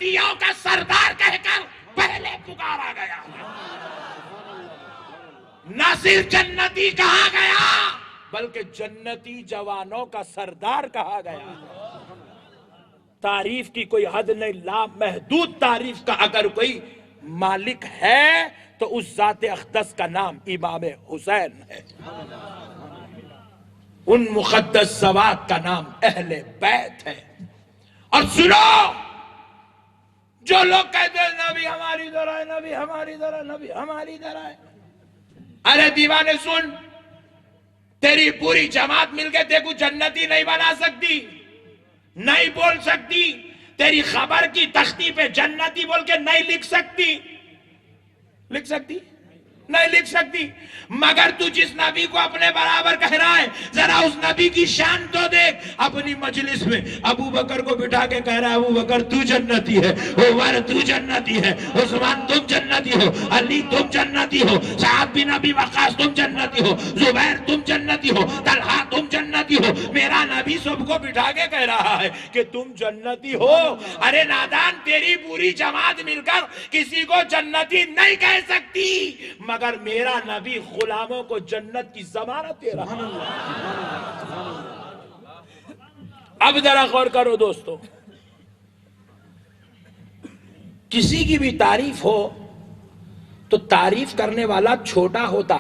جنتیوں کا سردار کہہ کر پہلے پکارا گیا. نہ صرف جنتی کہا گیا بلکہ جنتی جوانوں کا سردار کہا گیا. تعریف کی کوئی حد نہیں، لامحدود تعریف کا اگر کوئی مالک ہے تو اس ذات اقدس کا نام امام حسین ہے. ان مقدس ذوات کا نام اہل بیت ہے. اور سنو، جو لوگ کہتے ہیں نبی ہماری طرح ہے، نبی ہماری طرح، نبی ہماری طرح ہے، ارے دیوانے سن، تیری پوری جماعت مل کے دیکھو جنتی نہیں بنا سکتی، نہیں بول سکتی. تیری خبر کی تختی پہ جنتی بول کے نہیں لکھ سکتی. لکھ سکتی؟ نہیں لکھ سکتی. مگر تو جس نبی کو اپنے برابر کہہ رہا ہے، ذرا اس نبی کی شان تو دیکھ. اپنی مجلس میں ابو بکر کو بٹھا کے کہہ رہا ہے ابو بکر تو جنتی ہے، عمر تو جنتی ہے، عثمان تم جنتی ہو، علی تم جنتی ہو، سعد بن ابی وقاص تم جنتی ہو، زبیر تم جنتی ہو، طلحہ تم جنتی ہو. میرا نبی سب کو بٹھا کے کہہ رہا ہے کہ تم جنتی ہو. ارے نادان، تیری پوری جماعت مل کر کسی کو جنتی نہیں کہہ سکتی، مگر میرا نبی غلاموں کو جنت کی ضمانت دے رہا ہے. اب ذرا غور کرو دوستو، کسی کی بھی تعریف ہو تو تعریف کرنے والا چھوٹا ہوتا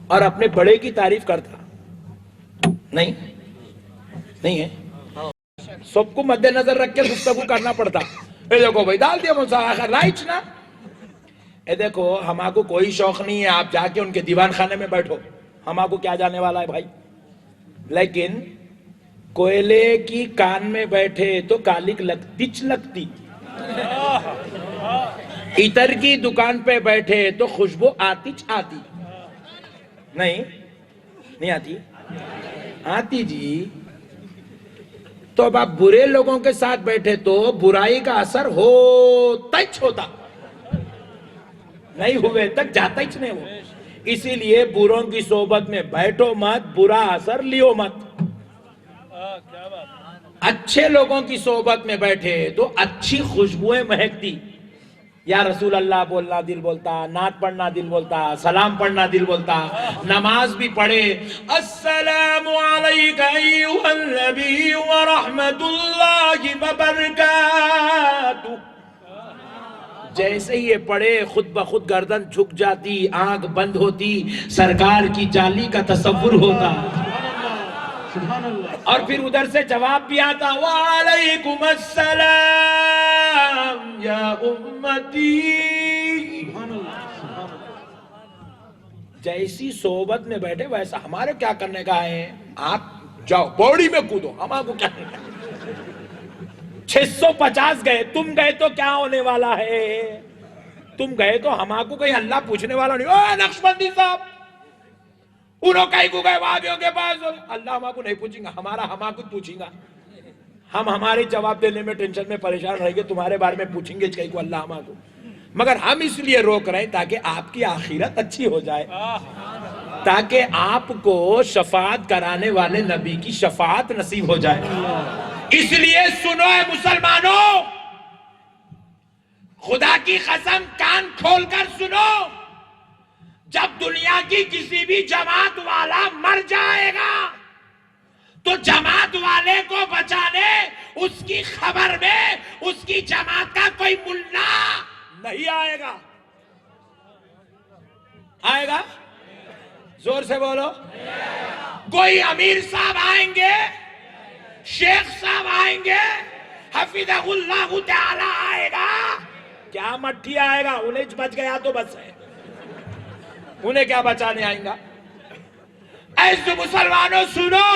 اور اپنے بڑے کی تعریف کرتا نہیں ہے. سب کو مد نظر رکھ کے گفتگو کرنا پڑتا. اے دیکھو بھائی ڈال دیا مسا رائٹ نا. اے دیکھو ہما کو کوئی شوق نہیں ہے، آپ جا کے ان کے دیوان خانے میں بیٹھو، ہما کو کیا جانے والا ہے بھائی. لیکن کوئلے کی کان میں بیٹھے تو کالک لگتی، عطر کی دکان پہ بیٹھے تو خوشبو آتی نہیں آتی جی. تو اب آپ برے لوگوں کے ساتھ بیٹھے تو برائی کا اثر ہوتا نہیں ہوئے تک جاتا ہی نہیں ہو. اسی لیے بروں کی صحبت میں بیٹھو مت، برا اثر لیو مت. اچھے لوگوں کی صحبت میں بیٹھے تو اچھی خوشبوئیں مہکتی. یا رسول اللہ بولنا دل بولتا، نعت پڑھنا دل بولتا، سلام پڑھنا دل بولتا، نماز بھی پڑھے السلام علیک ایھا النبی ورحمت اللہ وبرکاتہ. جیسے ہی یہ پڑھے خود بخود گردن جھک جاتی، آنکھ بند ہوتی، سرکار کی جالی کا تصور ہوتا. اور پھر ادھر سے جواب بھی آتا وعلیکم السلام یا امتی. جیسی صحبت میں بیٹھے ویسا ہمارے کیا کرنے کا ہے. آپ جاؤ باڑی میں کودو، ہمارے کو کیا کرنے کا. 650 گئے، تم گئے تو کیا ہونے والا ہے. تم گئے تو ہمارے کو کہیں اللہ پوچھنے والا نہیں. اوہ نقشبندی صاحب انہوں کہیں کو گئے وہابیوں کے پاس، اللہ ہمارے کو نہیں پوچھیں گا، ہمارا کچھ پوچھیں گا. ہم ہمارے جواب دینے میں ٹینشن میں پریشان رہیں گے، تمہارے بارے میں پوچھیں گے کہیں کو اللہ ہمارے کو. مگر ہم اس لیے روک رہے ہیں تاکہ آپ کی آخرت اچھی ہو جائے، تاکہ آپ کو شفاعت کرانے والے نبی کی شفاعت نصیب ہو جائے. اس لیے سنو اے مسلمانوں، خدا کی قسم کان کھول کر سنو، جب دنیا کی کسی بھی جماعت والا مر جائے گا تو جماعت والے کو بچانے اس کی خبر میں اس کی جماعت کا کوئی ملا نہیں آئے گا. آئے گا؟ زور سے بولو. کوئی امیر صاحب آئیں گے، شیخ صاحب آئیں گے، حفظہ اللہ تعالی آئے گا، کیا مٹھی آئے گا. انہیں بچ گیا تو بس ہے، انہیں کیا بچانے آئیں گا. ایسے مسلمانوں سنو،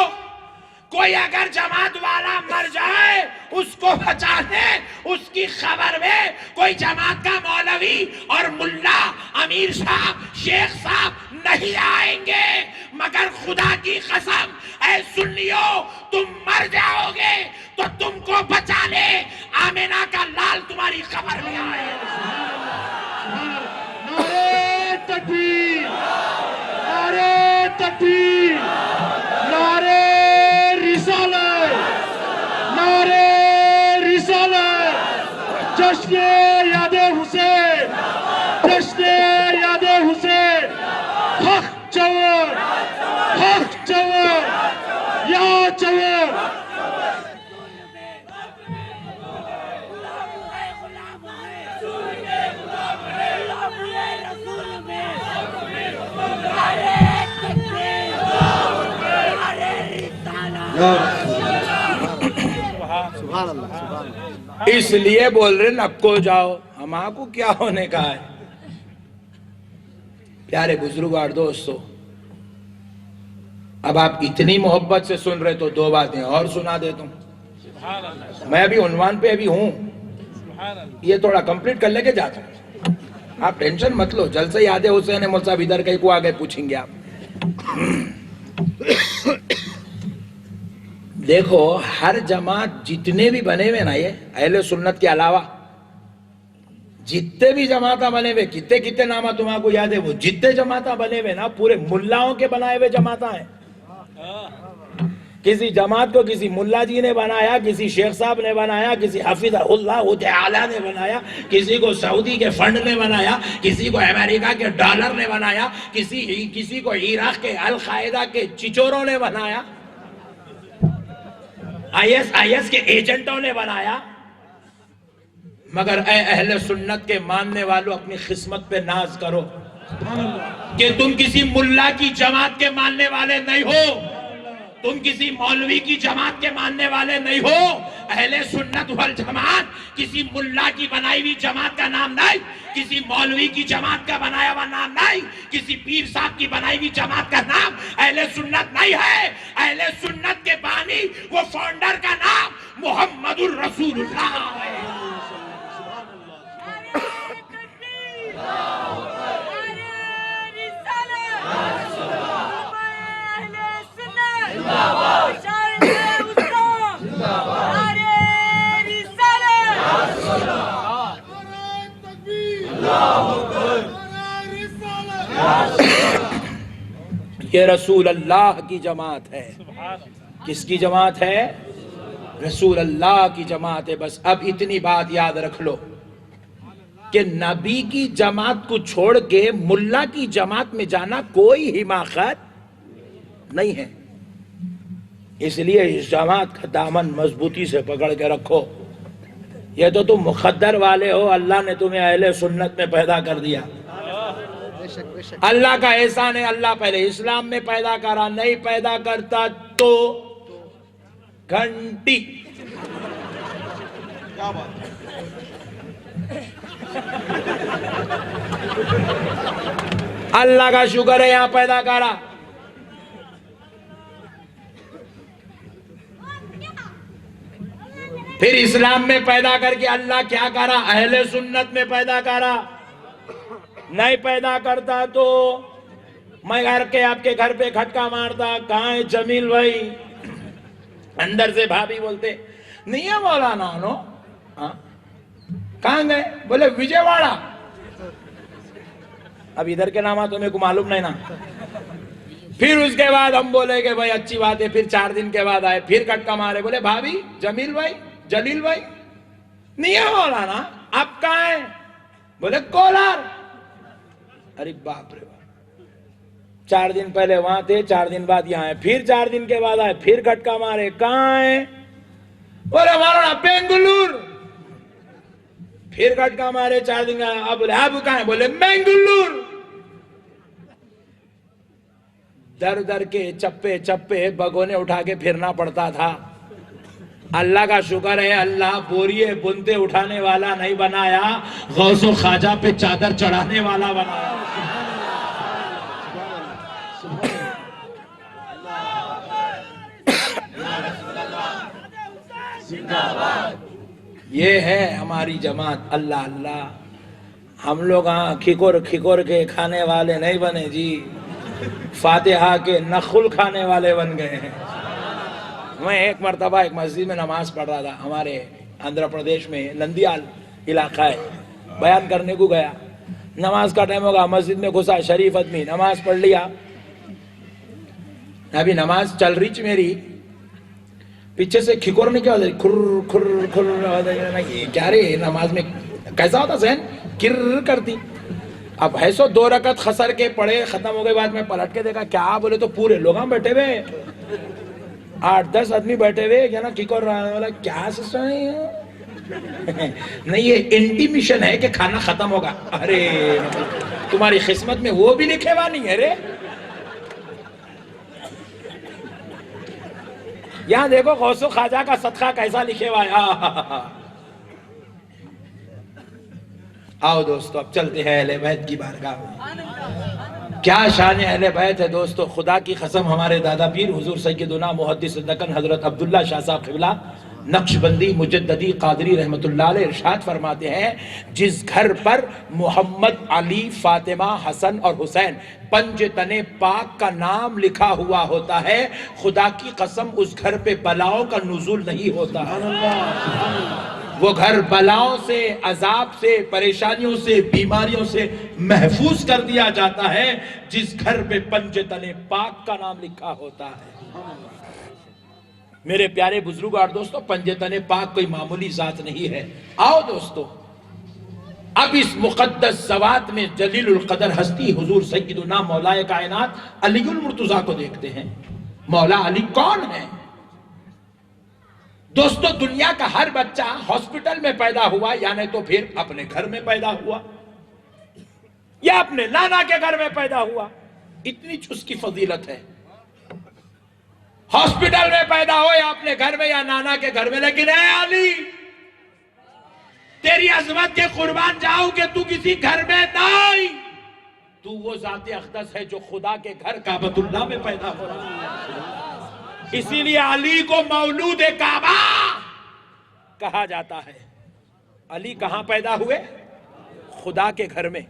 کوئی اگر جماعت والا مر جائے اس کو بچانے اس کی خبر میں کوئی جماعت کا مولوی اور ملا، امیر صاحب، شیخ صاحب نہیں آئیں گے. مگر خدا کی قسم اے سنیو، تم مر جاؤ گے تو تم کو بچانے آمینہ کا لال تمہاری خبر میں آئے گا. نعرہ تکبیر، نعرہ تکبیر، نعرہ رسالت، نعرہ رسالت، جشن یاد حسین، جشن یاد حسین، حق جوان، حق جوان، یا جوان. اس لیے بول رہے نکو جاؤ، ہمارا کو کیا ہونے کا ہے. پیارے بزرگوں اور دوستو، اب آپ اتنی محبت سے سن رہے تو دو باتیں اور سنا دیتا ہوں. میں ابھی عنوان پہ ابھی ہوں، یہ تھوڑا کمپلیٹ کر لے کے جاتا ہوں. آپ ٹینشن مت لو، جلسہ یاد حسین مول صاحب ادھر کہیں کو آگے پوچھیں گے آپ. دیکھو، ہر جماعت جتنے بھی بنے ہوئے نا، یہ اہل سنت کے علاوہ جتنے بھی جماعتیں بنے ہوئے، کتنے نامہ تمہارے کو یاد ہے، وہ جتنے جماعتیں بنے ہوئے نا پورے ملاؤں کے بنائے ہوئے جماعتیں ہیں. کسی جماعت کو کسی ملا جی نے بنایا، کسی شیخ صاحب نے بنایا، کسی حفظ اللہ تعالی نے بنایا، کسی کو سعودی کے فنڈ نے بنایا، کسی کو امریکہ کے ڈالر نے بنایا، کسی کو عراق کے القاعدہ کے چچوروں نے بنایا، آئی ایس کے ایجنٹوں نے بنایا. مگر اے اہل سنت کے ماننے والوں، اپنی قسمت پہ ناز کرو کہ تم کسی ملا کی جماعت کے ماننے والے نہیں ہو، تم کسی مولوی کی جماعت کے ماننے والے نہیں ہو. اہل سنت والجماعت کسی ملا کی بنائی ہوئی جماعت کا نام نہیں، کسی مولوی کی جماعت کا بنایا ہوا نام نہیں، کسی پیر صاحب کی بنائی ہوئی جماعت کا نام اہل سنت نہیں ہے. اہل سنت کے بانی، وہ فاؤنڈر کا نام محمد الرسول اللہ ہے. یہ رسول اللہ کی جماعت ہے. کس کی جماعت ہے؟ رسول اللہ کی جماعت ہے. بس اب اتنی بات یاد رکھ لو کہ نبی کی جماعت کو چھوڑ کے ملا کی جماعت میں جانا کوئی حماقت نہیں ہے. اس لیے اس جماعت کا دامن مضبوطی سے پکڑ کے رکھو. یہ تو تم مقدر والے ہو، اللہ نے تمہیں اہل سنت میں پیدا کر دیا. اللہ کا احسان ہے، اللہ پہلے اسلام میں پیدا کرا، نہیں پیدا کرتا تو گھنٹی. اللہ کا شکر ہے یہاں پیدا کرا. پھر اسلام میں پیدا کر کے اللہ کیا کرا؟ اہل سنت میں پیدا کرا. نہیں پیدا کرتا تو میں آپ کے گھر پہ کھٹکا مارتا، کہاں ہے جمیل بھائی؟ اندر سے بھابھی بولتے نہیں ہے مولانا انو. کہاں گئے؟ بولے وجے واڑا. اب ادھر کے نام تمہیں کو معلوم نہیں نا. پھر اس کے بعد ہم بولے کہ بھائی اچھی بات ہے. پھر 4 دن کے بعد آئے، پھر کھٹکا مارے، بولے بھابھی جمیل بھائی، جلیل بھائی نہیں ہے مولانا. آپ کہاں ہیں؟ بولے کولار. ارے باپ رے باپ، 4 دن پہلے وہاں تھے، 4 دن بعد یہاں ہیں. پھر 4 دن کے بعد آئے، پھر کھٹکا مارے، کہاں ہیں؟ بولے مولانا بنگلور. پھر کھٹکا مارے، 4 دن کا. اب بولے آپ کہاں ہیں؟ بولے بنگلور. در در کے چپے چپے بگونے اٹھا کے پھرنا پڑتا تھا. اللہ کا شکر ہے، اللہ بوریے بنتے اٹھانے والا نہیں بنایا، غوث و خواجہ پہ چادر چڑھانے والا بنایا. یہ ہے ہماری جماعت. اللہ اللہ. ہم لوگ ہاں کھکور کے کھانے والے نہیں بنے جی، فاتحہ کے نخل کھانے والے بن گئے ہیں. میں ایک مرتبہ ایک مسجد میں نماز پڑھ رہا تھا، ہمارے آندھرا پردیش میں نندیال علاقہ ہے. بیان کرنے کو گیا، نماز کا ٹائم ہوگا، مسجد میں گھسا، شریف آدمی نماز پڑھ لیا. ابھی نماز چل رہی میری، پیچھے سے کھکورنے کی آواز آئی، کھر کھر کھر آواز آئی، یہ کیا رے نماز میں کیسا ہوتا ذہن کر کرتی. اب ہے سو 2 رکعت خسر کے پڑھے، ختم ہو گئے، بعد میں پلٹ کے دیکھا کیا بولے تو پورے لوگ ہم بیٹھے ہوئے 8-10 آدمی بیٹھے ہوئے، کیا نا کھکور رہا ہے، بولا کیا سسٹم ہے یہ؟ نہیں یہ انٹیمیشن ہے کہ کھانا ختم ہوگا. ارے تمہاری قسمت میں وہ بھی لکھے ہوا نہیں ہے رے. یہاں دیکھو غوث و خواجہ کا صدقہ کیسا لکھے ہوا ہے. آؤ دوستو اب چلتے ہیں اہل بیت کی بارگاہ میں. کیا شان اہل بیت ہے دوستو. خدا کی قسم ہمارے دادا پیر حضور سیدنا محدث دکن حضرت عبداللہ شاہ صاحب قبلہ نقشبندی مجددی قادری رحمت اللہ علیہ ارشاد فرماتے ہیں، جس گھر پر محمد علی فاطمہ حسن اور حسین پنج تن پاک کا نام لکھا ہوا ہوتا ہے، خدا کی قسم اس گھر پہ بلاؤں کا نزول نہیں ہوتا. وہ گھر بلاؤں سے، عذاب سے، پریشانیوں سے، بیماریوں سے محفوظ کر دیا جاتا ہے جس گھر پہ پنج تن پاک کا نام لکھا ہوتا ہے. میرے پیارے بزرگوں اور دوستو، پنج تن پاک کوئی معمولی ذات نہیں ہے. آؤ دوستو اب اس مقدس ذوات میں جلیل القدر ہستی حضور سیدنا مولا کائنات علی المرتضیٰ کو دیکھتے ہیں. مولا علی کون ہے دوستو؟ دنیا کا ہر بچہ ہاسپٹل میں پیدا ہوا یا نہیں تو پھر اپنے گھر میں پیدا ہوا یا اپنے نانا کے گھر میں پیدا ہوا. اتنی اس کی فضیلت ہے. ہاسپٹل میں پیدا ہو یا اپنے گھر میں یا نانا کے گھر میں، لیکن اے علی تیری عظمت کے قربان جاؤں کہ تو کسی گھر میں نہیں، تو وہ ذات اقدس ہے جو خدا کے گھر کعبۃ اللہ میں پیدا ہو رہا ہے. اسی لیے علی کو مولود کعبہ کہا جاتا ہے. علی کہاں پیدا ہوئے؟ خدا کے گھر میں،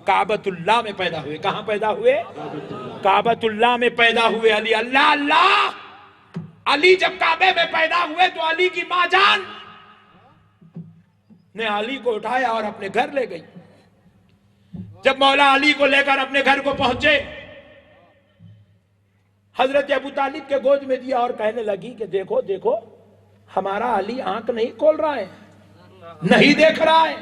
کعبۃ اللہ میں پیدا ہوئے. کہاں پیدا ہوئے؟ کعبۃ اللہ میں پیدا ہوئے. علی اللہ اللہ. علی جب کعبے میں پیدا ہوئے تو علی کی ماں جان نے علی کو اٹھایا اور اپنے گھر لے گئی. جب مولا علی کو لے کر اپنے گھر کو پہنچے، حضرت ابو طالب کے گود میں دیا اور کہنے لگی کہ دیکھو دیکھو ہمارا علی آنکھ نہیں کھول رہا ہے، نہیں دیکھ رہا ہے،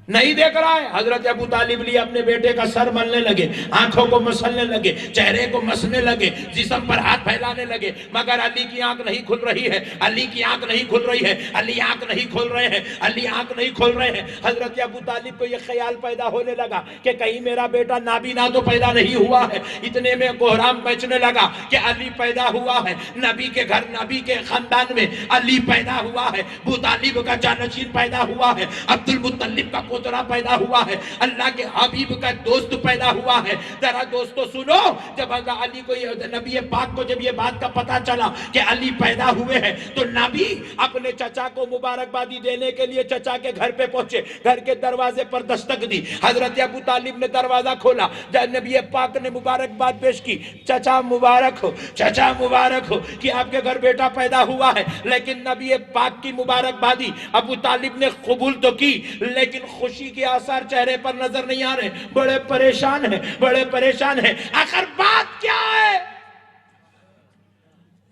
نہیں دیکھ رہا ہے. حضرت ابو طالب لیے اپنے بیٹے کا سر ملنے لگے، آنکھوں کو مسلنے لگے، چہرے کو مسنے لگے، جسم پر ہاتھ پھیلانے لگے، مگر علی کی آنکھ نہیں کھل رہی ہے. علی کی آنکھ نہیں کھل رہی ہے. علی آنکھ نہیں کھول رہے ہیں. علی آنکھ نہیں کھول رہے ہیں. حضرت ابو طالب کو یہ خیال پیدا ہونے لگا کہ کہیں میرا بیٹا نابینا تو پیدا نہیں ہوا ہے. اتنے میں کوہرام مچنے لگا کہ علی پیدا ہوا ہے. نبی کے گھر، نبی کے خاندان میں علی پیدا ہوا ہے. ابو طالب کا جانشین پیدا ہوا ہے. عبد المطلب کا پوترا پیدا ہوا ہے. اللہ کے حبیب کا دوست پیدا ہوا ہے. ذرا دوستو سنو، جب حضرت علی کو نبی پاک کو جب یہ بات کا پتہ چلا کہ علی پیدا ہوئے ہیں تو نبی اپنے چچا کو مبارکبادی دینے کے لیے چچا کے گھر پہ پہنچے. گھر کے دروازے پر دستک دی. حضرت ابو طالب نے دروازہ کھولا. جب نبی پاک نے مبارکباد پیش کی، چچا مبارک ہو، چچا مبارک ہو کہ آپ کے گھر بیٹا پیدا ہوا ہے. لیکن نبی پاک کی مبارکبادی ابو طالب نے قبول تو کی، لیکن خوشی کے آثار چہرے پر نظر نہیں آ رہے. بڑے پریشان ہیں، بڑے پریشان ہیں. آخر بات کیا ہے؟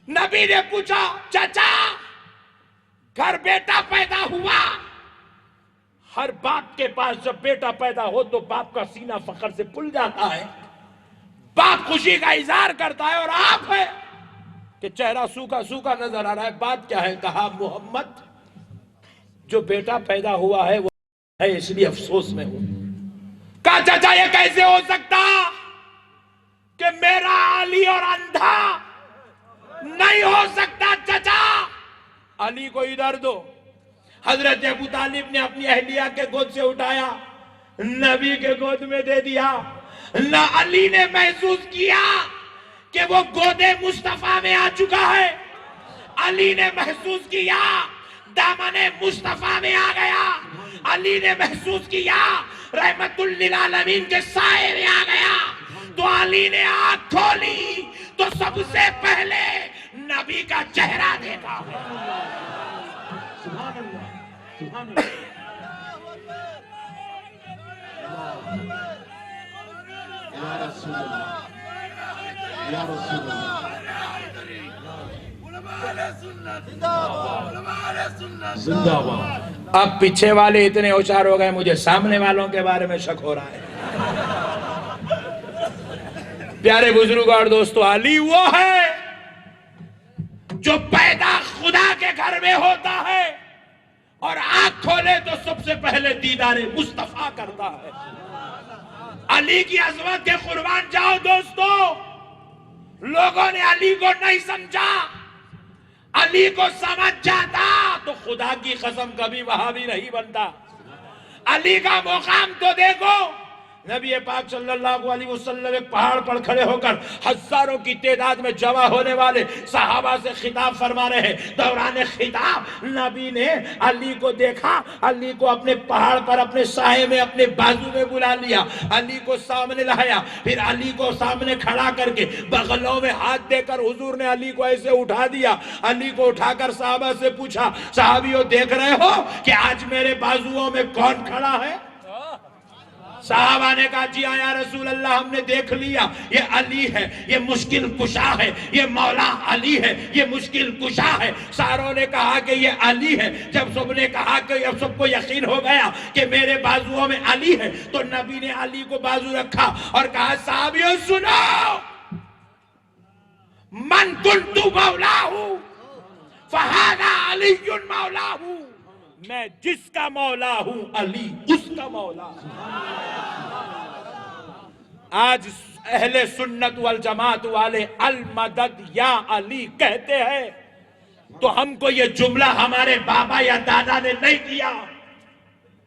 نبی نے پوچھا، چچا گھر بیٹا پیدا ہوا. ہر باپ کے پاس جب بیٹا پیدا ہو تو باپ کا سینہ فخر سے پھول جاتا ہے، باپ خوشی کا اظہار کرتا ہے. اور آپ ہے کہ چہرہ سوکھا سوکھا نظر آ رہا ہے. بات کیا ہے؟ کہا محمد جو بیٹا پیدا ہوا ہے وہ ہے، اس لیے افسوس میں ہوں. کہا چچا یہ کیسے ہو سکتا کہ میرا علی اور اندھا نہیں ہو سکتا؟ چچا علی کو ادھر دو. حضرت ابو طالب نے اپنی اہلیہ کے گود سے اٹھایا، نبی کے گود میں دے دیا. نہ علی نے محسوس کیا کہ وہ گود مصطفیٰ میں آ چکا ہے، علی نے محسوس کیا دامن مصطفیٰ میں آ گیا. علی نے محسوس کیا رحمت للعالمین کے سائے میں آ گیا. تو علی نے آنکھ کھولی تو سب سے پہلے نبی کا چہرہ دیکھا. سبحان اللہ، سبحان اللہ. یا رسول اللہ، یا رسول اللہ. زندہ باد. اب پیچھے والے اتنے ہوشیار ہو گئے مجھے سامنے والوں کے بارے میں شک ہو رہا ہے. پیارے بزرگ اور دوستو، علی وہ ہے جو پیدا خدا کے گھر میں ہوتا ہے اور آنکھ کھولے تو سب سے پہلے دیدار مصطفیٰ کرتا ہے. علی کی عظمت کے قربان جاؤ دوستو. لوگوں نے علی کو نہیں سمجھا. علی کو سمجھ جاتا تو خدا کی قسم کبھی وہابی نہیں بنتا. علی کا مقام تو دیکھو. نبی پاک صلی اللہ علیہ وسلم ایک پہاڑ پر کھڑے ہو کر ہزاروں کی تعداد میں جمع ہونے والے صحابہ سے خطاب فرما رہے ہیں. دوران خطاب نبی نے علی کو دیکھا. علی کو اپنے پہاڑ پر اپنے سائے میں اپنے بازو میں بلا لیا. علی کو سامنے لایا. پھر علی کو سامنے کھڑا کر کے بغلوں میں ہاتھ دے کر حضور نے علی کو ایسے اٹھا دیا. علی کو اٹھا کر صحابہ سے پوچھا، صحابیوں دیکھ رہے ہو کہ آج میرے بازوؤں میں کون کھڑا ہے؟ صحابہ نے کہا جی یا رسول اللہ ہم نے دیکھ لیا، یہ علی ہے، یہ مشکل کشا ہے، یہ مولا علی ہے، یہ مشکل کشا ہے. ساروں نے کہا کہ یہ علی ہے. جب سب نے کہا کہ اب سب کو یقین ہو گیا کہ میرے بازوؤں میں علی ہے تو نبی نے علی کو بازو رکھا اور کہا صحابیوں سنو، من کنت مولاہ فہذا علی مولاہ. میں جس کا مولا ہوں علی اس کا مولا ہوں. آج اہل سنت والجماعت والے المدد یا علی کہتے ہیں تو ہم کو یہ جملہ ہمارے بابا یا دادا نے نہیں دیا.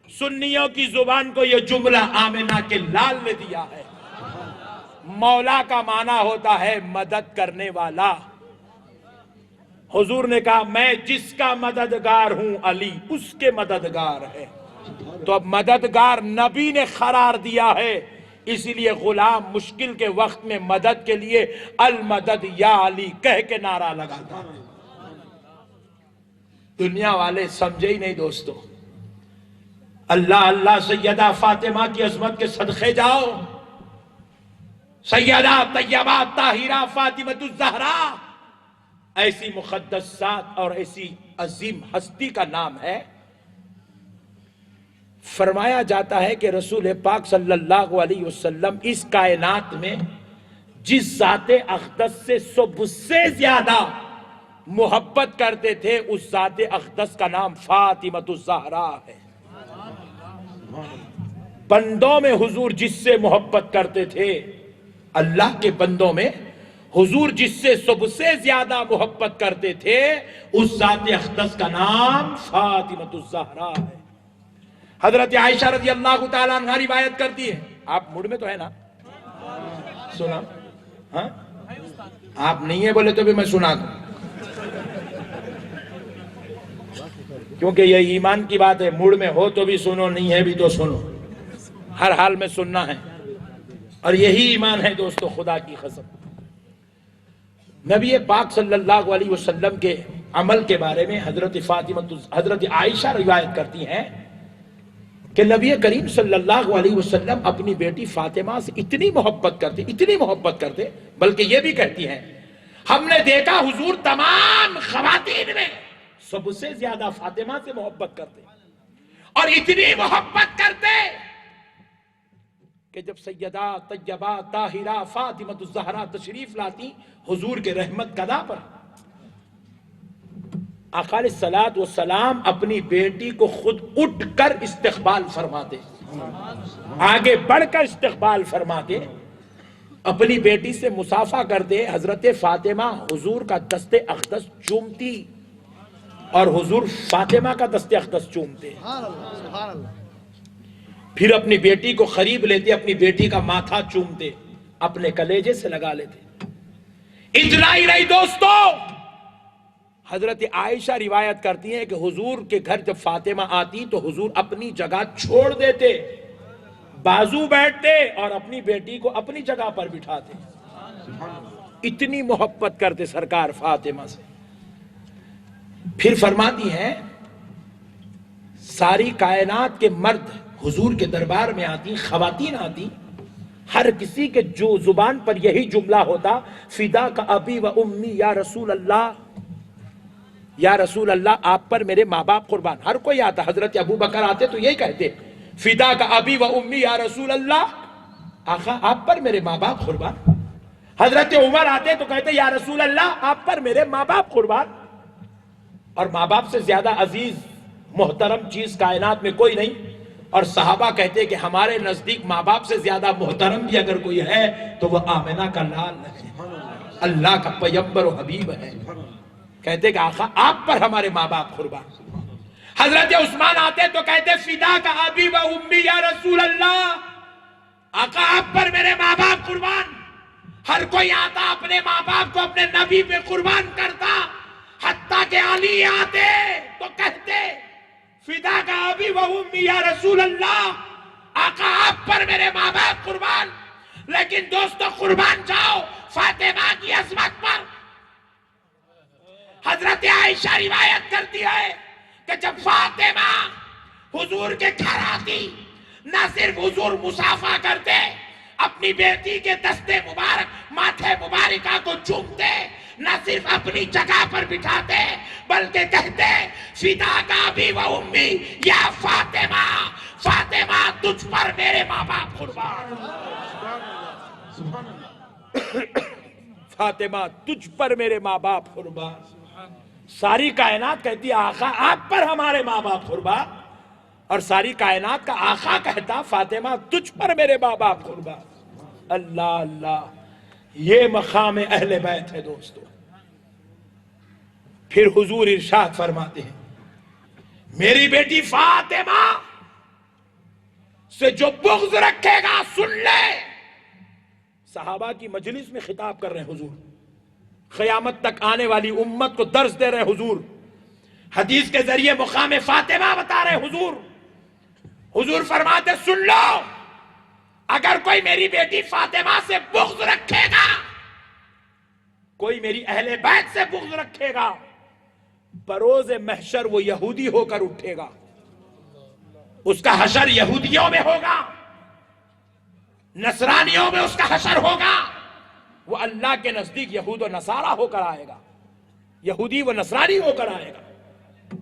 سنیوں کی زبان کو یہ جملہ آمنہ کے لال نے دیا ہے. مولا کا معنی ہوتا ہے مدد کرنے والا. حضور نے کہا میں جس کا مددگار ہوں علی اس کے مددگار ہے. تو اب مددگار نبی نے قرار دیا ہے، اسی لیے غلام مشکل کے وقت میں مدد کے لیے المدد یا علی کہہ کے نعرہ لگاتا ہے. دنیا والے سمجھے ہی نہیں دوستو. اللہ اللہ سیدہ فاطمہ کی عظمت کے صدقے جاؤ. سیدہ طیبہ طاہرہ فاطمہ الزہرا ایسی مقدسات اور ایسی عظیم ہستی کا نام ہے. فرمایا جاتا ہے کہ رسول پاک صلی اللہ علیہ وسلم اس کائنات میں جس ذات اقدس سے سب سے زیادہ محبت کرتے تھے اس ذات اقدس کا نام فاطمہ الزہرا ہے. بندوں میں حضور جس سے محبت کرتے تھے، اللہ کے بندوں میں حضور جس سے سب سے زیادہ محبت کرتے تھے اس ذات اقدس کا نام فاطمہ الزہرا ہے. حضرت عائشہ رضی اللہ تعالیٰ عنہ روایت کرتی ہے. آپ موڈ میں تو ہے نا؟ سنا؟ ہاں آپ نہیں ہے بولے تو بھی میں سنا دوں، کیونکہ یہ ایمان کی بات ہے. موڈ میں ہو تو بھی سنو، نہیں ہے بھی تو سنو. ہر حال میں سننا ہے اور یہی ایمان ہے دوستو. خدا کی قسم نبی پاک صلی اللہ علیہ وسلم کے عمل کے بارے میں حضرت عائشہ روایت کرتی ہیں کہ نبی کریم صلی اللہ علیہ وسلم اپنی بیٹی فاطمہ سے اتنی محبت کرتے بلکہ یہ بھی کہتی ہیں ہم نے دیکھا حضور تمام خواتین میں سب سے زیادہ فاطمہ سے محبت کرتے اور اتنی محبت کرتے کہ جب سیدہ طیبہ طاہرہ فاطمہ الزہرا تشریف لاتی حضور کے رحمت قدا پر، آقا علیہ الصلوۃ والسلام اپنی بیٹی کو خود اٹھ کر استقبال فرماتے، آگے بڑھ کر استقبال فرماتے، اپنی بیٹی سے مصافحہ کرتے. حضرت فاطمہ حضور کا دست اقدس چومتی اور حضور فاطمہ کا دست اقدس چومتے. پھر اپنی بیٹی کو قریب لیتے، اپنی بیٹی کا ماتھا چومتے، اپنے کلیجے سے لگا لیتے. اتنا ہی نہیں دوستو، حضرت عائشہ روایت کرتی ہیں کہ حضور کے گھر جب فاطمہ آتی تو حضور اپنی جگہ چھوڑ دیتے، بازو بیٹھتے اور اپنی بیٹی کو اپنی جگہ پر بٹھاتے. اتنی محبت کرتے سرکار فاطمہ سے. پھر فرماتی ہیں ساری کائنات کے مرد حضور کے دربار میں آتی، خواتین آتی، ہر کسی کے جو زبان پر یہی جملہ ہوتا فدا کا ابی و امی یا رسول اللہ. یا رسول اللہ آپ پر میرے ماں باپ قربان. ہر کوئی آتا, حضرت ابو بکر آتے تو یہی کہتے, فدا کا ابی و امی یا رسول اللہ, آقا آپ پر میرے ماں باپ قربان. حضرت عمر آتے تو کہتے یا رسول اللہ آپ پر میرے ماں باپ قربان. اور ماں باپ سے زیادہ عزیز محترم چیز کائنات میں کوئی نہیں. اور صحابہ کہتے کہ ہمارے نزدیک ماں باپ سے زیادہ محترم بھی اگر کوئی ہے تو وہ آمنہ کا لال ہے, اللہ کا پیغمبر و حبیب ہے. کہتے کہ آقا آپ پر ہمارے ماں باپ قربان. حضرت عثمان آتے تو کہتے فدا کا ابی و امی یا رسول اللہ, آقا آپ پر میرے ماں باپ قربان. ہر کوئی آتا اپنے ماں باپ کو اپنے نبی پہ قربان کرتا. حتیٰ کہ علی آتے تو کہتے فدا کا ابی و امی یا رسول اللہ, آقا آپ پر میرے ماں باپ قربان. لیکن دوستو قربان جاؤ فاطمہ کی عظمت پر. حضرت عائشہ روایت کرتی ہے کہ جب فاطمہ حضور کے گھر آتی, نہ صرف حضور مصافحہ کرتے, اپنی بیٹی کے دستے مبارک ماتھے مبارکہ کو چومتے, نہ صرف اپنی جگہ پر بٹھاتے بلکہ کہتے فدا کا ابی و امی یا فاطمہ, فاطمہ تجھ پر میرے ماں باپ قربان. فاطمہ تجھ پر میرے ماں باپ قربان. ساری کائنات کہتی آقا آپ پر ہمارے ماں باپ قربان, اور ساری کائنات کا آقا کہتا فاطمہ تجھ پر میرے ماں باپ قربان. اللہ اللہ, یہ مقام اہل بیت ہے دوستو. پھر حضور ارشاد فرماتے ہیں میری بیٹی فاطمہ سے جو بغض رکھے گا, سن لے. صحابہ کی مجلس میں خطاب کر رہے ہیں حضور, قیامت تک آنے والی امت کو درس دے رہے حضور, حدیث کے ذریعے مقام فاطمہ بتا رہے حضور. حضور فرماتے سن لو, اگر کوئی میری بیٹی فاطمہ سے بغض رکھے گا, کوئی میری اہل بیت سے بغض رکھے گا, بروز محشر وہ یہودی ہو کر اٹھے گا. اس کا حشر یہودیوں میں ہوگا, نصرانیوں میں اس کا حشر ہوگا. وہ اللہ کے نزدیک یہود و نصارہ ہو کر آئے گا, یہودی و نصرانی ہو کر آئے گا.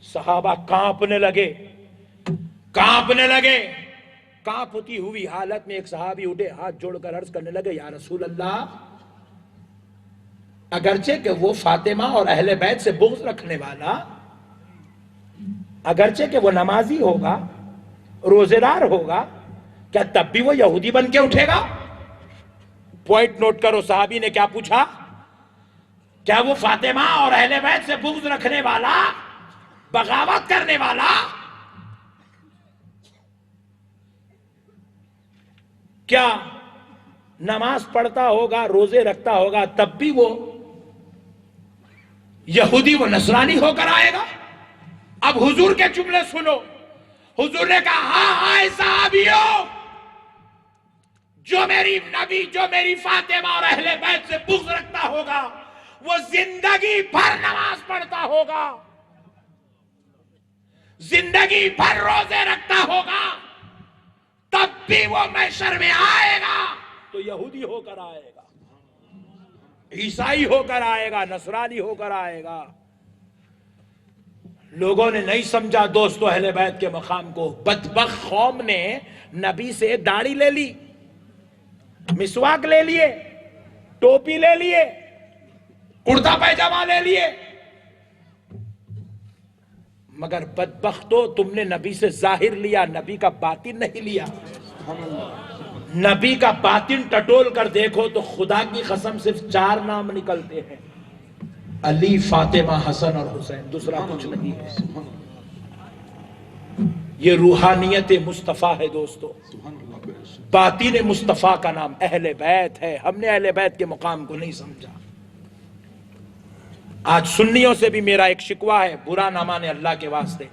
صحابہ کانپنے لگے, کانپنے لگے. کانپتی ہوئی حالت میں ایک صحابی اٹھے, ہاتھ جوڑ کر عرض کرنے لگے یا رسول اللہ, اگرچہ کہ وہ فاطمہ اور اہل بیت سے بغض رکھنے والا, اگرچہ کہ وہ نمازی ہوگا, روزے دار ہوگا, کیا تب بھی وہ یہودی بن کے اٹھے گا؟ پوائنٹ نوٹ کرو, صحابی نے کیا پوچھا, کیا وہ فاطمہ اور اہل بیت سے بغض رکھنے والا, بغاوت کرنے والا, کیا نماز پڑھتا ہوگا, روزے رکھتا ہوگا, تب بھی وہ یہودی و نصرانی ہو کر آئے گا؟ اب حضور کے جملے سنو. حضور نے کہا ہاں ہاں صحابیوں, جو میری نبی, جو میری فاطمہ اور اہل بیت سے بغض رکھتا ہوگا, وہ زندگی بھر نماز پڑھتا ہوگا, زندگی بھر روزے رکھتا ہوگا, تب بھی وہ محشر میں آئے گا تو یہودی ہو کر آئے گا, عیسائی ہو کر آئے گا, نصرانی ہو کر آئے گا. لوگوں نے نہیں سمجھا دوستو اہل بیت کے مقام کو. بدبخت قوم نے نبی سے داڑھی لے لی, مسواک لے لیے, ٹوپی لے لیے, کرتا پیجامہ لے لیے, مگر بدبختو تم نے نبی سے ظاہر لیا, نبی کا باطن نہیں لیا. نبی کا باطن ٹٹول کر دیکھو تو خدا کی قسم صرف 4 نام نکلتے ہیں, علی, فاطمہ, حسن اور حسین, دوسرا کچھ نہیں ہے. یہ روحانیت مصطفیٰ ہے دوستو, باطن مصطفیٰ کا نام اہل بیت ہے. ہم نے اہل بیت کے مقام کو نہیں سمجھا. آج سنیوں سے بھی میرا ایک شکوہ ہے, برا نہ مانے اللہ کے واسطے.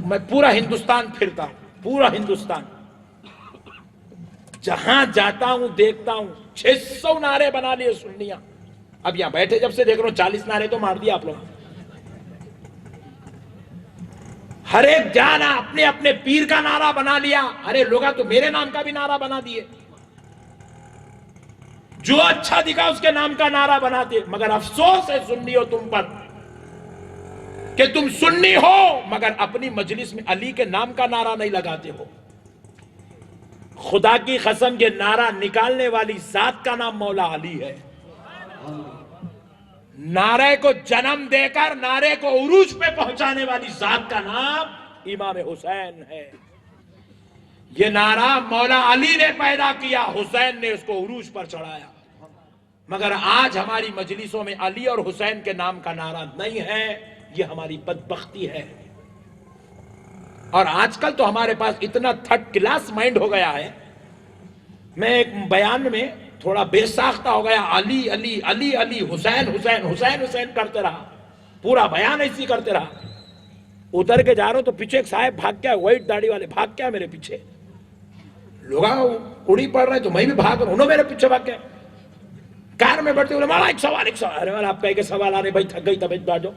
میں پورا ہندوستان پھرتا ہوں, پورا ہندوستان, جہاں جاتا ہوں دیکھتا ہوں 600 نعرے بنا لیے سنیاں. اب یہاں بیٹھے جب سے دیکھ رہا ہوں 40 نعرے تو مار دیا آپ لوگ. ہر ایک جانا اپنے اپنے پیر کا نعرہ بنا لیا. ارے لوگا تو میرے نام کا بھی نعرہ بنا دیے, جو اچھا دکھا اس کے نام کا نعرہ بناتے. مگر افسوس ہے سنیو تم پر, کہ تم سنی ہو مگر اپنی مجلس میں علی کے نام کا نعرہ نہیں لگاتے ہو. خدا کی قسم یہ نعرہ نکالنے والی ذات کا نام مولا علی ہے. نعرے کو جنم دے کر نعرے کو عروج پہ پہنچانے والی ذات کا نام امام حسین ہے. یہ نعرہ مولا علی نے پیدا کیا، حسین نے اس کو عروج پر چڑھایا. مگر آج ہماری مجلسوں میں علی اور حسین کے نام کا نعرہ نہیں ہے. یہ ہماری بدبختی ہے. اور آج کل تو ہمارے پاس اتنا تھرڈ کلاس مائنڈ ہو گیا ہے. میں ایک بیان میں تھوڑا بے ساختہ ہو گیا، علی علی علی علی، حسین حسین حسین حسین کرتے رہا، پورا بیان ایسی کرتے رہا. اتر کے جا رہا ہوں تو پیچھے ایک صاحب بھاگ گیا، وائٹ داڑھی والے بھاگ گیا میرے پیچھے. لوگ کڑی پڑھ رہے تو میں بھی بھاگ رہا ہوں، انہوں میرے پیچھے بھاگ گئے. کار میں بیٹھتے ہوئے مولا ایک سوال. ارے والا آپ کہے کہ سوال آنے بھائی تھک گئی طبیعت باجو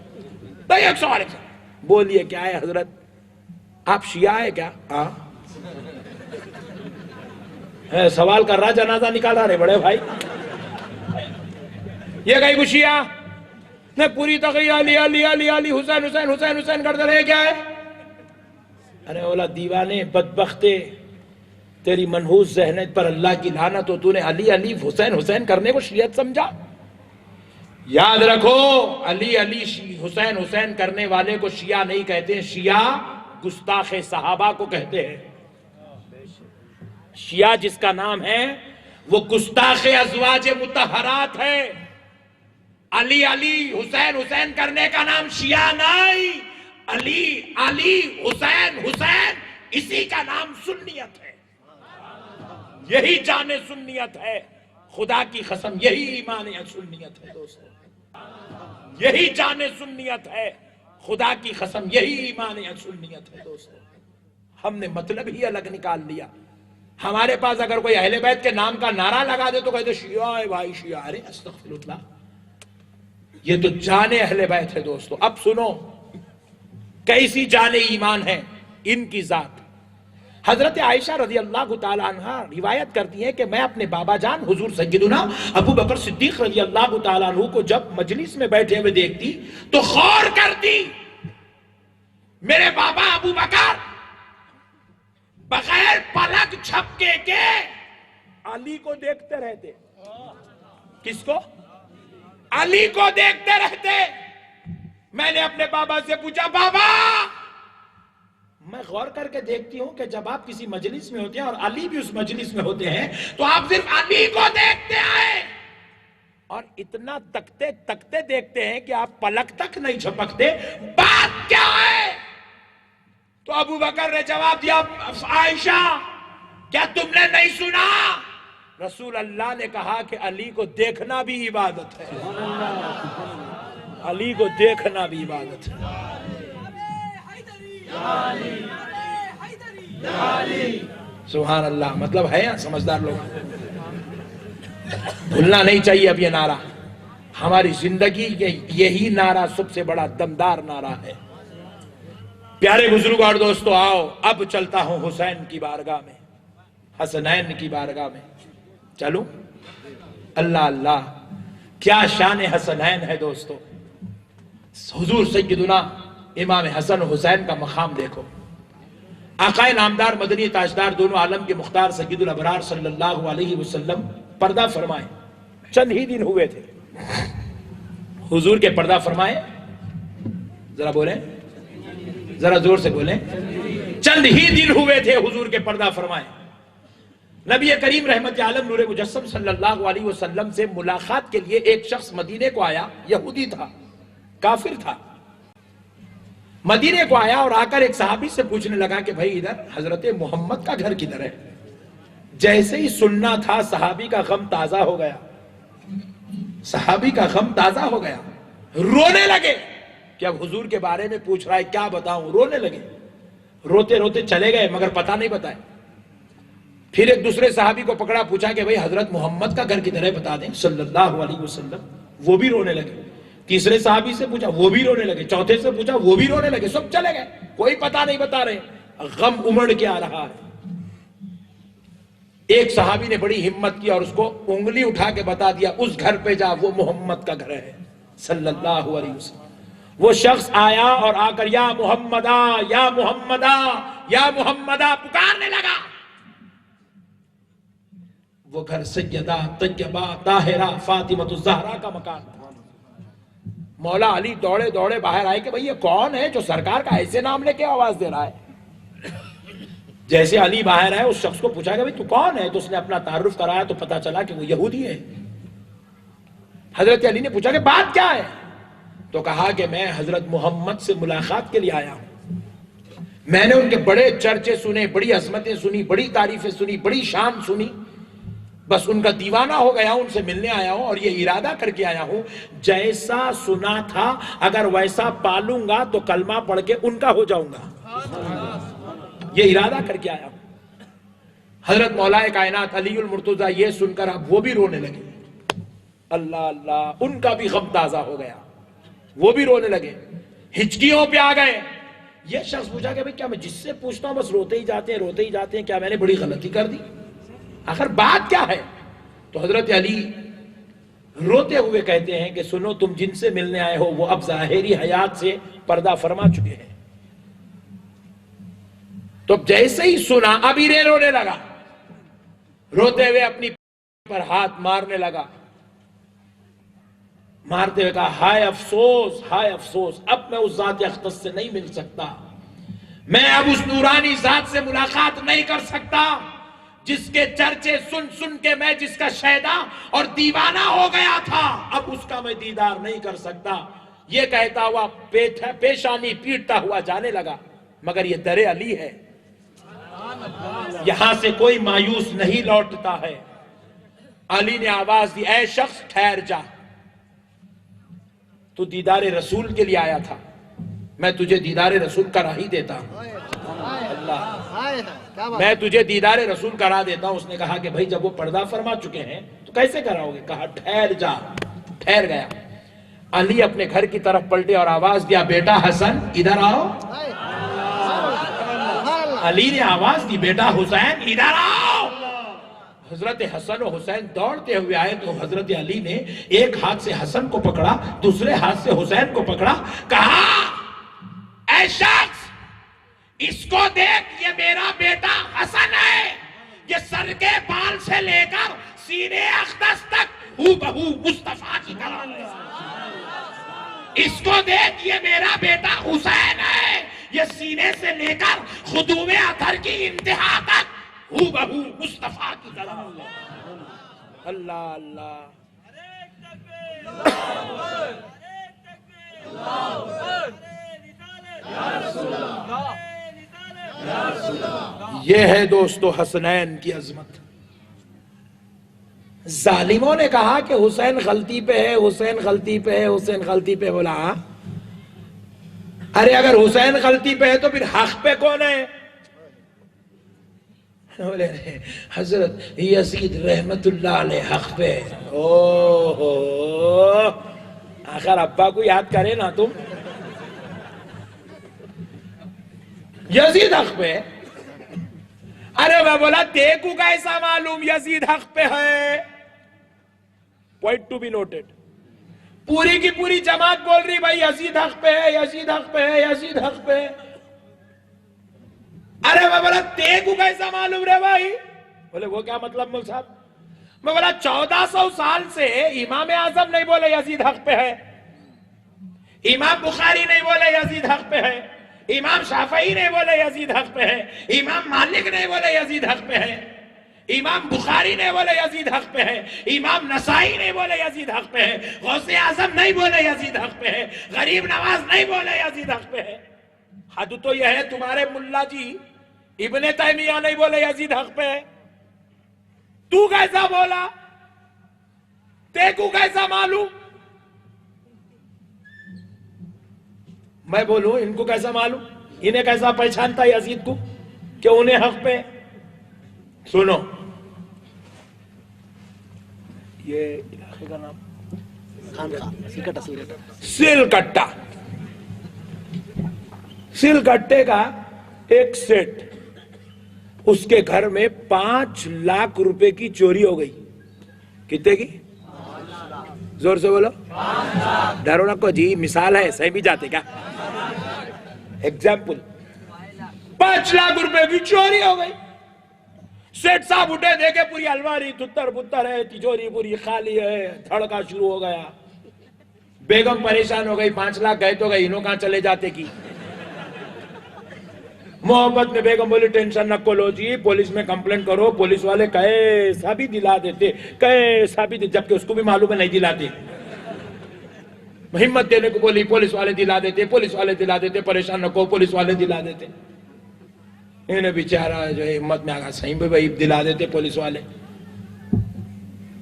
بھائی ایک سوال. بولیے کیا ہے حضرت؟ آپ شیعہ ہے کیا؟ ہاں. سوال کر رہا، جنازہ نکال رہا. رہے بڑے بھائی یہ کہیں کو شیعہ نے پوری تقریر علی علی علی علی حسین حسین حسین حسین کرتے رہے. کیا ہے؟ ارے اولا دیوانے بدبختے، تیری منحوس ذہنیت پر اللہ کی لعنت ہو. تو نے علی علی حسین حسین کرنے کو شیعت سمجھا؟ یاد رکھو، علی علی حسین حسین کرنے والے کو شیعہ نہیں کہتے ہیں. شیعہ گستاخ صحابہ کو کہتے ہیں. شیعہ جس کا نام ہے وہ گستاخ ازواج مطہرات ہے. علی علی حسین حسین کرنے کا نام شیعہ نہیں. علی علی حسین حسین اسی کا نام سنیت ہے. یہی جان سنیت ہے. خدا کی قسم یہی ایمان سنیت ہے دوستو. یہی جان سنیت ہے. خدا کی قسم یہی ایمان سنیت ہے دوستو. ہم نے مطلب ہی الگ نکال لیا. ہمارے پاس اگر کوئی اہل بیت کے نام کا نعرہ لگا دے تو کہتے شیعہ ہے بھائی شیعہ. ارے استغفر اللہ، یہ تو جان اہل بیت ہے دوستو. اب سنو کیسی جان ایمان ہے ان کی ذات. حضرت عائشہ رضی اللہ تعالی عنہ روایت کرتی ہیں کہ میں اپنے بابا جان حضور سیدنا ابو بکر صدیق رضی اللہ تعالی عنہ کو جب مجلس میں بیٹھے ہوئے دیکھتی تو غور کرتی. میرے بابا ابو بکر بغیر پلک جھپکے کے علی کو دیکھتے رہتے. کس کو؟ علی کو دیکھتے رہتے. میں نے اپنے بابا سے پوچھا، بابا میں غور کر کے دیکھتی ہوں کہ جب آپ کسی مجلس میں ہوتے ہیں اور علی بھی اس مجلس میں ہوتے ہیں تو آپ صرف علی کو دیکھتے ہیں اور اتنا تکتے تکتے دیکھتے ہیں کہ آپ پلک تک نہیں جھپکتے. بات کیا ہے؟ تو ابو بکر نے جواب دیا، عائشہ کیا تم نے نہیں سنا؟ رسول اللہ نے کہا کہ علی کو دیکھنا بھی عبادت ہے. علی کو دیکھنا بھی عبادت ہے. سبحان اللہ. مطلب ہے سمجھدار لوگ. بھولنا نہیں چاہیے اب یہ نعرہ. ہماری زندگی کے یہی نعرہ سب سے بڑا دمدار نعرہ ہے. پیارے بزرگ اور دوستو، آؤ اب چلتا ہوں حسین کی بارگاہ میں، حسنین کی بارگاہ میں. چلو. اللہ اللہ کیا شان حسنین ہے دوستو. حضور سیدنا امام حسن و حسین کا مقام دیکھو. آقائے نامدار مدنی تاجدار دونوں عالم کے مختار سید الابرار صلی اللہ علیہ وسلم پردہ فرمائے. چند ہی دن ہوئے تھے حضور کے پردہ فرمائے. ذرا بولیں، ذرا زور سے بولیں. چند ہی دن ہوئے تھے حضور کے پردہ فرمائے. نبی کریم رحمت عالم نور مجسم صلی اللہ علیہ وسلم سے ملاقات کے لیے ایک شخص مدینے کو آیا. یہودی تھا، کافر تھا. مدینے کو آیا اور آ کر ایک صحابی سے پوچھنے لگا کہ بھائی ادھر حضرت محمد کا گھر کدھر ہے؟ جیسے ہی سننا تھا صحابی کا غم تازہ ہو گیا. صحابی کا غم تازہ ہو گیا. رونے لگے کہ اب حضور کے بارے میں پوچھ رہا ہے، کیا بتاؤں. رونے لگے. روتے روتے چلے گئے مگر پتہ نہیں بتائے. پھر ایک دوسرے صحابی کو پکڑا، پوچھا کہ بھائی حضرت محمد کا گھر کدھر ہے بتا دیں صلی اللہ علیہ وسلم. وہ بھی رونے لگے. تیسرے صحابی سے پوچھا، وہ بھی رونے لگے. چوتھے سے پوچھا، وہ بھی رونے لگے. سب چلے گئے، کوئی پتہ نہیں بتا رہے. غم امڑ کے آ رہا ہے. ایک صحابی نے بڑی ہمت کی اور اس کو انگلی اٹھا کے بتا دیا، اس گھر پہ جا، وہ محمد کا گھر ہے صلی اللہ علیہ وسلم. وہ شخص آیا اور آ کر یا محمدہ یا محمدہ یا محمدہ پکارنے لگا. وہ گھر سیدہ طیبہ طاہرہ فاطمۃ الزہرا کا مکان تھا. مولا علی دوڑے دوڑے باہر آئے کہ بھئی یہ کون ہے جو سرکار کا ایسے نام لے کے آواز دے رہا ہے. جیسے علی باہر آئے اس شخص کو پوچھا کہ بھئی تو کون ہے؟ تو اس نے اپنا تعارف کرایا تو پتا چلا کہ وہ یہودی ہے. حضرت علی نے پوچھا کہ بات کیا ہے؟ تو کہا کہ میں حضرت محمد سے ملاقات کے لیے آیا ہوں. میں نے ان کے بڑے چرچے سنے، بڑی عظمتیں سنی، بڑی تعریفیں سنی، بڑی شان سنی. بس ان کا دیوانہ ہو گیا ہوں، ان سے ملنے آیا ہوں اور یہ ارادہ کر کے آیا ہوں جیسا سنا تھا اگر ویسا پالوں گا تو کلمہ پڑھ کے ان کا ہو جاؤں گا. یہ ارادہ کر کے آیا ہوں. حضرت مولا کائنات علی المرتضیٰ یہ سن کر اب وہ بھی رونے لگے. اللہ اللہ، ان کا بھی غم تازہ ہو گیا، وہ بھی رونے لگے، ہچکیوں پہ آ گئے. یہ شخص پوچھا کہ بھئی کیا میں جس سے پوچھتا ہوں بس روتے ہی جاتے ہیں، کیا میں نے بڑی غلطی کر دی؟ آخر بات کیا ہے؟ تو حضرت علی روتے ہوئے کہتے ہیں کہ سنو، تم جن سے ملنے آئے ہو وہ اب ظاہری حیات سے پردہ فرما چکے ہیں. تو جیسے ہی سنا اب ہی رونے لگا، روتے ہوئے اپنی پر ہاتھ مارنے لگا. مارتے ہوئے کہا ہائے افسوس، ہائے افسوس، اب میں اس ذات اقدس سے نہیں مل سکتا. میں اب اس نورانی ذات سے ملاقات نہیں کر سکتا جس کے چرچے سن سن کے میں جس کا شیدا اور دیوانہ ہو گیا تھا. اب اس کا میں دیدار نہیں کر سکتا. یہ کہتا ہوا پیشانی پیٹتا ہوا جانے لگا. مگر یہ در علی ہے، یہاں سے کوئی مایوس نہیں لوٹتا ہے. علی نے آواز دی، اے شخص ٹھہر جا، تو دیدار رسول کے لیے آیا تھا، میں تجھے دیدار رسول کرا ہی دیتا ہوں. اللہ، میں تجھے دیدار رسول کرا دیتا ہوں. اس نے کہا کہ بھائی جب وہ پردہ فرما چکے ہیں تو کیسے کراؤ گے؟ کہا ٹھہر جا. ٹھہر گیا. علی اپنے گھر کی طرف پلٹے اور آواز دیا، بیٹا حسن ادھر آؤ. علی نے آواز دی، بیٹا حسین ادھر آؤ. حضرت حسن و حسین دوڑتے ہوئے آئے تو حضرت علی نے ایک ہاتھ سے حسن کو پکڑا، دوسرے ہاتھ سے حسین کو پکڑا. کہا اے شخص، اس کو دیکھ، یہ میرا بیٹا حسن ہے. یہ سر کے بال سے لے کر سینے اقدس تک ہو بہو مصطفیٰ کی طرح ہے. اس کو دیکھ، یہ میرا بیٹا حسین ہے. یہ سینے سے لے کر خدوم اطہر کی انتہا تک ہو بہو مصطفیٰ کی طرح. اللہ اللہ. یہ ہے دوستو حسنین کی عظمت. ظالموں نے کہا کہ حسین غلطی پہ ہے، حسین غلطی پہ ہے، حسین غلطی پہ. بولا ارے اگر حسین غلطی پہ ہے تو پھر حق پہ کون ہے؟ بولے حضرت یزید رحمت اللہ علیہ حق پہ. آخر ابا کو یاد کرے نا تم. یزید حق پہ. ارے میں بولا دیکھو کیسا معلوم یزید حق پہ ہے. Point to be noted. پوری کی پوری جماعت بول رہی بھائی یزید حق پہ ہے، یزید حق پہ ہے، یزید حق پہ ہے. ارے میں بولا دیکھو کیسا معلوم رہے بھائی. بولے وہ کیا مطلب مول صاحب؟ میں بولا 1400 سال سے امام اعظم نہیں بولے یزید حق پہ ہے، امام بخاری نہیں بولے یزید حق پہ ہے، امام شافعی نہیں بولے یزید حق پہ ہے، امام مالک نہیں بولے یزید حق پہ ہے، امام بخاری نہیں بولے یزید حق پہ ہے، امام نسائی نہیں بولے یزید حق پہ ہے، غوث اعظم نہیں بولے یزید حق پہ ہے، غریب نواز نہیں بولے یزید حق پہ ہے. حد تو یہ ہے تمہارے ملا جی ابن تیمیہ نہیں بولے یزید حق پہ ہے. تو کیسا بولا؟ تیکو کیسا معلوم؟ میں بولوں ان کو کیسا معلوم؟ انہیں کیسا پہچانتا یزید کو کہ انہیں حق پہ؟ سنو یہ علاقے کا نام سلکٹا. سلکٹے کا ایک سیٹ، اس کے گھر میں 5 لاکھ روپے کی چوری ہو گئی. کتنے کی؟ زور سے بولو. ڈرو نہ کو جی, مثال ہے, صحیح بھی جاتے کیا؟ ایگزامپل, 5 لاکھ روپے کی چوری ہو گئی. سیٹ صاحب اٹھے, دیکھے پوری الماری تتر پتر ہے, تجوری پوری خالی ہے, دھڑکا شروع ہو گیا. بیگم پریشان ہو گئی, 5 لاکھ گئے تو گئے, انہوں کہاں چلے جاتے کی. محبت میں بیگم بولی ٹینشن نہ کولو جی, پولیس میں کمپلین کرو. پولیس والے کیسا بھی دلا دیتے, کیسا بھی, جبکہ اس کو بھی معلوم ہے نہیں دلاتے. ہمت دینے کو بولی, پولیس والے دلا دیتے, پولیس والے دلا دیتے. پریشان نہ کو, پولیس والے دلا دیتے. انہیں بیچارہ جو ہے ہمت میں آگا, صحیح بھی بھائی دلا دیتے پولیس والے.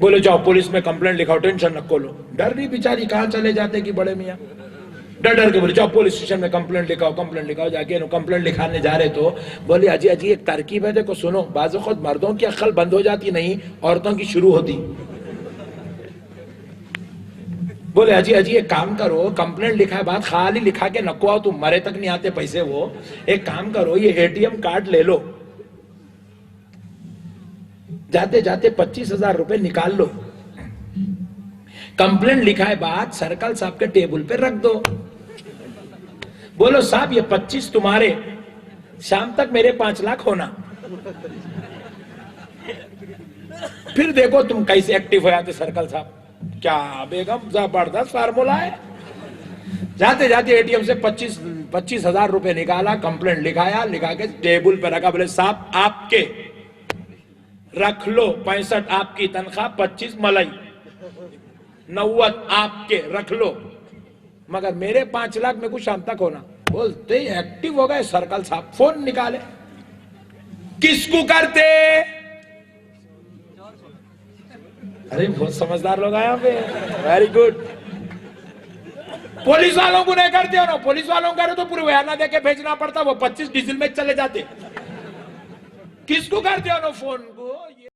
بولے جاؤ پولیس میں کمپلین لکھاؤ, ٹینشن نہ کولو. ڈر نہیں بیچاری, کہاں چلے جاتے کہ بڑے میاں. ڈر کے بولے جاؤ پولیس اسٹیشن میں کمپلین لکھاؤ, کمپلین لکھاؤ. جا کے کمپلین لکھانے جا رہے تو بولے اجی ایک ترکیب ہے, دیکھو سنو. بعض خود مردوں کی عقل بند ہو جاتی نہیں, عورتوں کی شروع ہوتی. بولے اجی ایک کام کرو, کمپلین لکھا ہے, بات خالی لکھا کے نکو آؤ, تم مرے تک نہیں آتے پیسے. وہ ایک کام کرو, یہ ATM کارڈ لے لو, جاتے جاتے 25,000 روپے نکال لو. کمپلین لکھا ہے, بات سرکل صاحب کے ٹیبل پہ رکھ دو. بولو صاحب یہ 25 تمہارے, شام تک میرے 5 لاکھ ہونا. پھر دیکھو تم کیسے ایکٹیو ہو جاتے سرکل صاحب. کیا بیگم زبردست فارمولا ہے. جاتے جاتے ATM سے 25,000 روپے نکالا, کمپلین لکھایا, لکھا کے ٹیبل پہ رکھا. بولے صاحب آپ کے رکھ لو, 65 آپ کی تنخواہ, 25 ملائی, 90 آپ کے رکھ لو, مگر میرے 5 لاکھ میں کچھ شام تک ہونا. بولتے ایکٹیو ہو گئے سرکل صاحب. فون نکالے, کس کو کرتے؟ ارے بہت سمجھدار لوگ آئے یہاں پہ, ویری گڈ. پولیس والوں کو نہیں کرتے ہو, پولیس والوں کو کرے تو پورے بیانہ دے کے بھیجنا پڑتا, وہ 25 ڈیزل میں چلے جاتے. کس کو کرتے ہو فون کو؟